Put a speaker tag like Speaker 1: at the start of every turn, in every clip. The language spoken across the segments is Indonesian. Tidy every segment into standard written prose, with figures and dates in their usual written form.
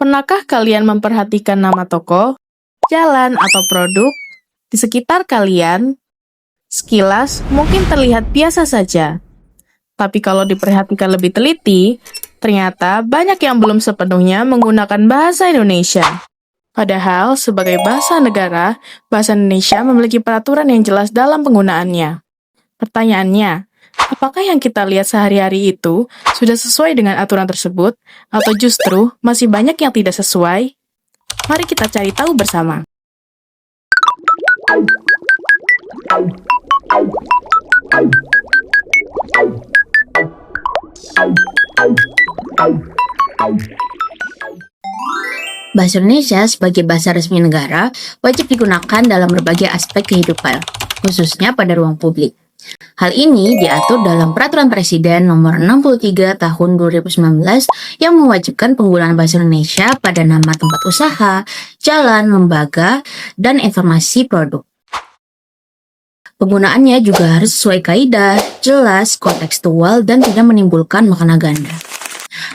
Speaker 1: Pernahkah kalian memperhatikan nama toko, jalan, atau produk di sekitar kalian? Sekilas mungkin terlihat biasa saja, tapi kalau diperhatikan lebih teliti, ternyata banyak yang belum sepenuhnya menggunakan bahasa Indonesia. Padahal, sebagai bahasa negara, bahasa Indonesia memiliki peraturan yang jelas dalam penggunaannya. Pertanyaannya, apakah yang kita lihat sehari-hari itu sudah sesuai dengan aturan tersebut, atau justru masih banyak yang tidak sesuai? Mari kita cari tahu bersama.
Speaker 2: Bahasa Indonesia sebagai bahasa resmi negara wajib digunakan dalam berbagai aspek kehidupan, khususnya pada ruang publik. Hal ini diatur dalam Peraturan Presiden Nomor 63 Tahun 2019 yang mewajibkan penggunaan bahasa Indonesia pada nama tempat usaha, jalan, lembaga, dan informasi produk. Penggunaannya juga harus sesuai kaidah, jelas, kontekstual, dan tidak menimbulkan makna ganda.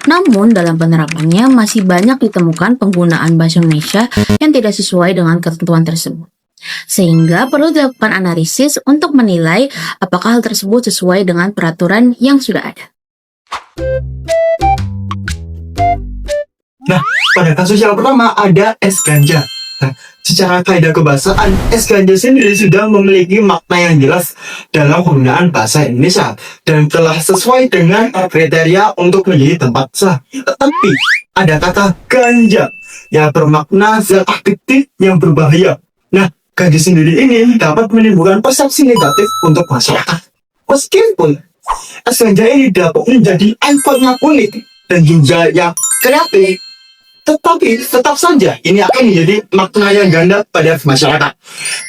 Speaker 2: Namun, dalam penerapannya masih banyak ditemukan penggunaan bahasa Indonesia yang tidak sesuai dengan ketentuan tersebut. Sehingga perlu dilakukan analisis untuk menilai apakah hal tersebut sesuai dengan peraturan yang sudah ada.
Speaker 3: Nah, pada kasus yang pertama ada es ganja. Nah, secara kaidah kebahasaan, es ganja sendiri sudah memiliki makna yang jelas dalam penggunaan bahasa Indonesia dan telah sesuai dengan kriteria untuk menjadi tempat usaha. Tetapi ada kata ganja yang bermakna zat aktif yang berbahaya. Nah, ganja sendiri ini dapat menimbulkan persepsi negatif untuk masyarakat. Meskipun es ganja ini dapat menjadi ikon yang unik dan juga yang kreatif, tetapi tetap saja ini akan menjadi makna yang ganda pada masyarakat.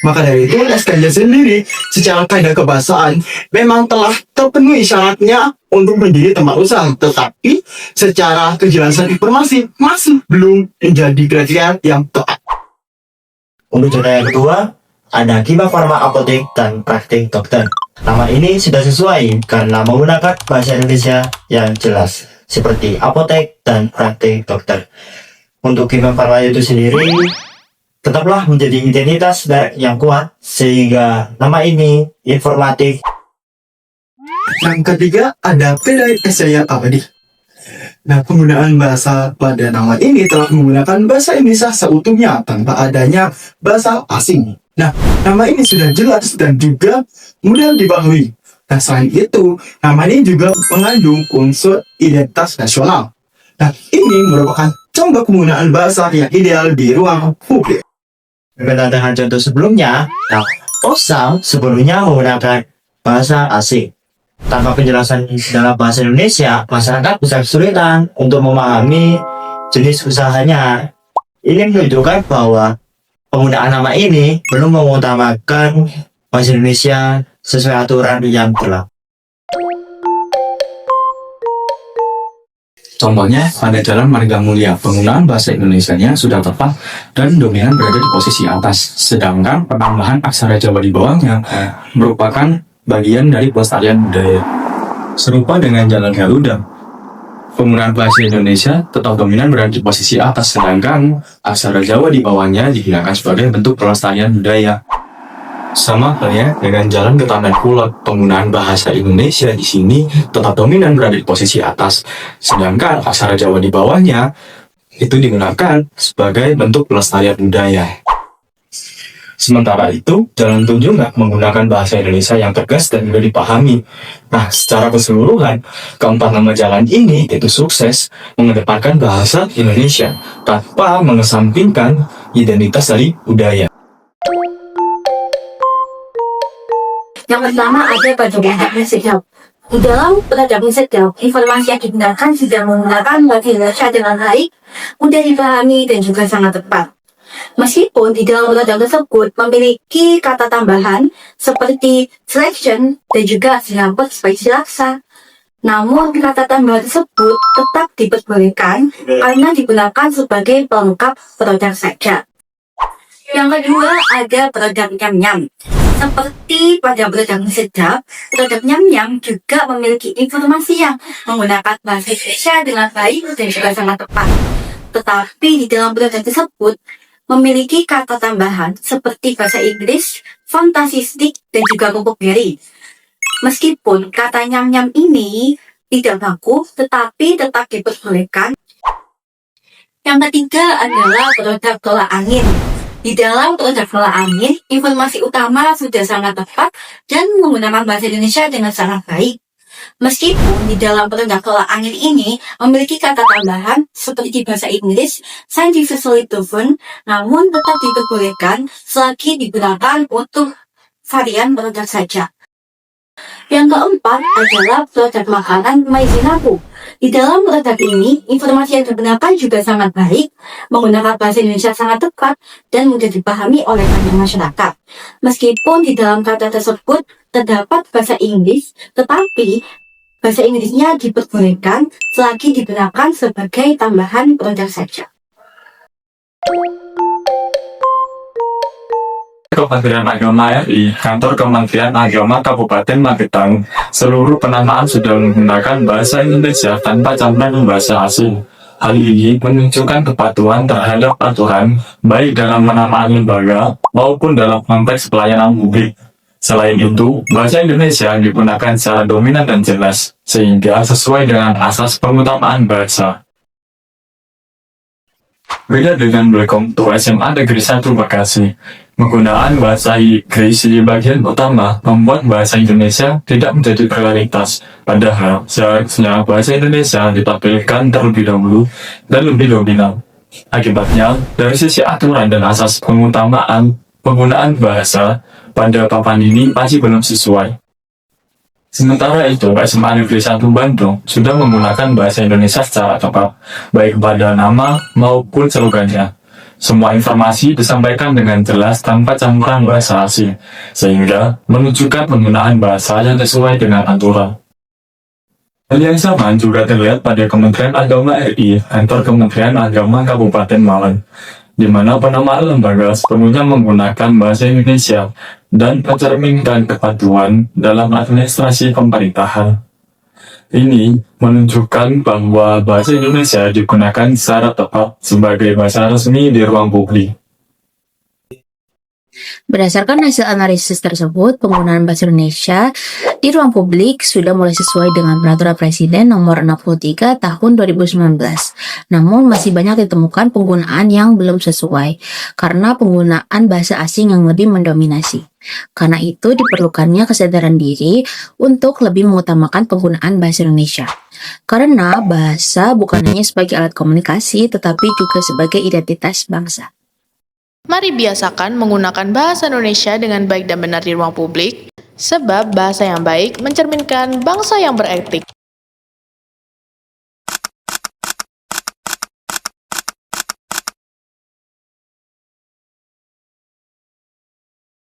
Speaker 3: Maka dari itu, es ganja sendiri secara kaidah kebahasaan memang telah terpenuhi syaratnya untuk menjadi tempat usaha, tetapi secara kejelasan informasi masih belum menjadi kriteria yang tepat.
Speaker 4: Untuk contoh yang kedua, ada Kimia Farma Apotek dan Praktik Dokter. Nama ini sudah sesuai karena menggunakan bahasa Indonesia yang jelas, seperti apotek dan praktik dokter. Untuk Kimia Farma itu sendiri, tetaplah menjadi identitas yang kuat, sehingga nama ini informatif.
Speaker 3: Yang ketiga ada Pidai Jaya Abadi. Nah, penggunaan bahasa pada nama ini telah menggunakan bahasa Indonesia seutuhnya tanpa adanya bahasa asing. Nah, nama ini sudah jelas dan juga mudah dipahami. Nah, selain itu, nama ini juga mengandung unsur identitas nasional. Nah, ini merupakan contoh penggunaan bahasa yang ideal di ruang publik.
Speaker 4: Berbeda dengan contoh sebelumnya, Osam sebelumnya menggunakan bahasa asing. Tanpa penjelasan dalam bahasa Indonesia, masyarakat bisa kesulitan untuk memahami jenis usahanya. Ini menunjukkan bahwa penggunaan nama ini belum mengutamakan bahasa Indonesia sesuai aturan yang berlaku.
Speaker 5: Contohnya, pada Jalan Marga Mulia, penggunaan bahasa Indonesianya sudah tepat dan dominan berada di posisi atas, sedangkan penambahan aksara Jawa di bawahnya merupakan bagian dari pelestarian budaya. Serupa dengan Jalan Garuda, penggunaan bahasa Indonesia tetap dominan berada di posisi atas, sedangkan aksara Jawa di bawahnya digunakan sebagai bentuk pelestarian budaya. Sama halnya dengan Jalan Ketandan Kulot, penggunaan bahasa Indonesia di sini tetap dominan berada di posisi atas, sedangkan aksara Jawa di bawahnya itu digunakan sebagai bentuk pelestarian budaya. Sementara itu, Jalan Tunjungan menggunakan bahasa Indonesia yang tegas dan mudah dipahami. Nah, secara keseluruhan, keempat nama jalan ini itu sukses mengedepankan bahasa Indonesia tanpa mengesampingkan identitas dari budaya.
Speaker 6: Yang pertama ada peradaban sedap. Di dalam peradaban sedap, informasi yang digunakan sudah menggunakan bahasa Indonesia dengan baik, mudah dipahami, dan juga sangat tepat. Meskipun di dalam peradaban tersebut memiliki kata tambahan seperti selection dan juga singapura sebagai laksa, namun kata tambahan tersebut tetap diperbolehkan karena digunakan sebagai pelengkap produk saja. Yang kedua ada produk nyam-nyam. Seperti pada produk sedap, produk nyam-nyam juga memiliki informasi yang menggunakan bahasa Indonesia dengan baik dan juga sangat tepat. Tetapi di dalam produk tersebut memiliki kata tambahan seperti bahasa Inggris, fantasistik, dan juga Kokoberi. Meskipun kata nyam-nyam ini tidak baku, tetapi tetap diperbolehkan. Yang ketiga adalah produk tolak angin. Di dalam produk tolak angin, informasi utama sudah sangat tepat dan menggunakan bahasa Indonesia dengan sangat baik. Meskipun di dalam produk tolak angin ini memiliki kata tambahan seperti bahasa Inggris, scientifically proven, namun tetap diperbolehkan selagi digunakan untuk varian produk saja. Yang keempat adalah produk makanan Maizinaku. Di dalam produk ini, informasi yang digunakan juga sangat baik, menggunakan bahasa Indonesia sangat tepat, dan mudah dipahami oleh banyak masyarakat. Meskipun di dalam kata tersebut terdapat bahasa Inggris, tetapi bahasa Inggrisnya diperbolehkan selagi digunakan sebagai tambahan produk saja.
Speaker 7: Kementerian Agama RI, Kantor Kementerian Agama Kabupaten Magetan, seluruh penamaan sudah menggunakan bahasa Indonesia tanpa campuran bahasa asing. Hal ini menunjukkan kepatuhan terhadap aturan, baik dalam penamaan lembaga maupun dalam konteks pelayanan publik. Selain itu, bahasa Indonesia digunakan secara dominan dan jelas, sehingga sesuai dengan asas pengutamaan bahasa. Beda dengan Welcome to SMA Negeri 1 Bekasi, penggunaan bahasa Inggris di bagian utama membuat bahasa Indonesia tidak menjadi prioritas. Padahal, seharusnya bahasa Indonesia ditampilkan terlebih dahulu dan lebih dominan. Akibatnya, dari sisi aturan dan asas pengutamaan penggunaan bahasa pada papan ini masih belum sesuai. Sementara itu, SMA Negeri 1 Bandung sudah menggunakan bahasa Indonesia secara tepat, baik pada nama maupun slogannya. Semua informasi disampaikan dengan jelas tanpa campuran bahasa asing, sehingga menunjukkan penggunaan bahasa yang sesuai dengan aturan. Hal yang sama juga terlihat pada Kementerian Agama RI, Kantor Kementerian Agama Kabupaten Malang, di mana penamaan lembaga sepenuhnya menggunakan bahasa Indonesia dan mencerminkan kepatuhan dalam administrasi pemerintahan. Ini menunjukkan bahwa bahasa Indonesia digunakan secara tepat sebagai bahasa resmi di ruang publik.
Speaker 2: Berdasarkan hasil analisis tersebut, penggunaan bahasa Indonesia di ruang publik sudah mulai sesuai dengan Peraturan Presiden Nomor 63 Tahun 2019. Namun masih banyak ditemukan penggunaan yang belum sesuai karena penggunaan bahasa asing yang lebih mendominasi. Karena itu diperlukannya kesadaran diri untuk lebih mengutamakan penggunaan bahasa Indonesia. Karena bahasa bukan hanya sebagai alat komunikasi, tetapi juga sebagai identitas bangsa.
Speaker 1: Mari biasakan menggunakan bahasa Indonesia dengan baik dan benar di ruang publik, sebab bahasa yang baik mencerminkan bangsa yang beretik.